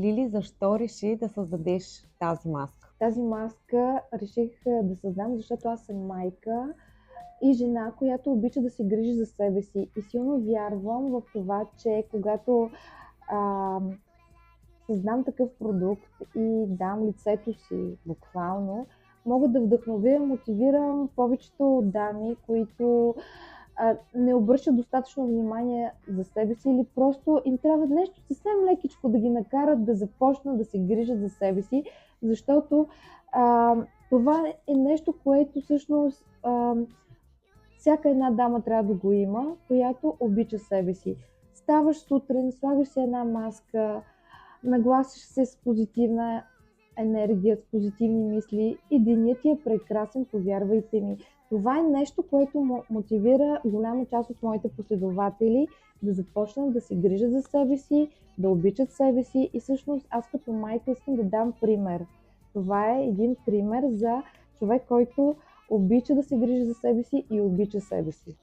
Лили, защо реши да създадеш тази маска? Тази маска реших да създам, защото аз съм майка и жена, която обича да се грижи за себе си. И силно вярвам в това, че когато а, създам такъв продукт и дам лицето си буквално, мога да вдъхновя, мотивирам повечето дами, които не обръщат достатъчно внимание за себе си или просто им трябва нещо съвсем лекичко да ги накарат да започнат да се грижат за себе си, защото а, това е нещо, което всъщност всяка една дама трябва да го има, която обича себе си. Ставаш сутрин, слагаш си една маска, нагласиш се с позитивна енергия, с позитивни мисли и денят ти е прекрасен, повярвайте ми. Това е нещо, което мотивира голяма част от моите последователи да започнат да се грижат за себе си, да обичат себе си и всъщност аз като майка искам да дам пример. Това е един пример за човек, който обича да се грижи за себе си и обича себе си.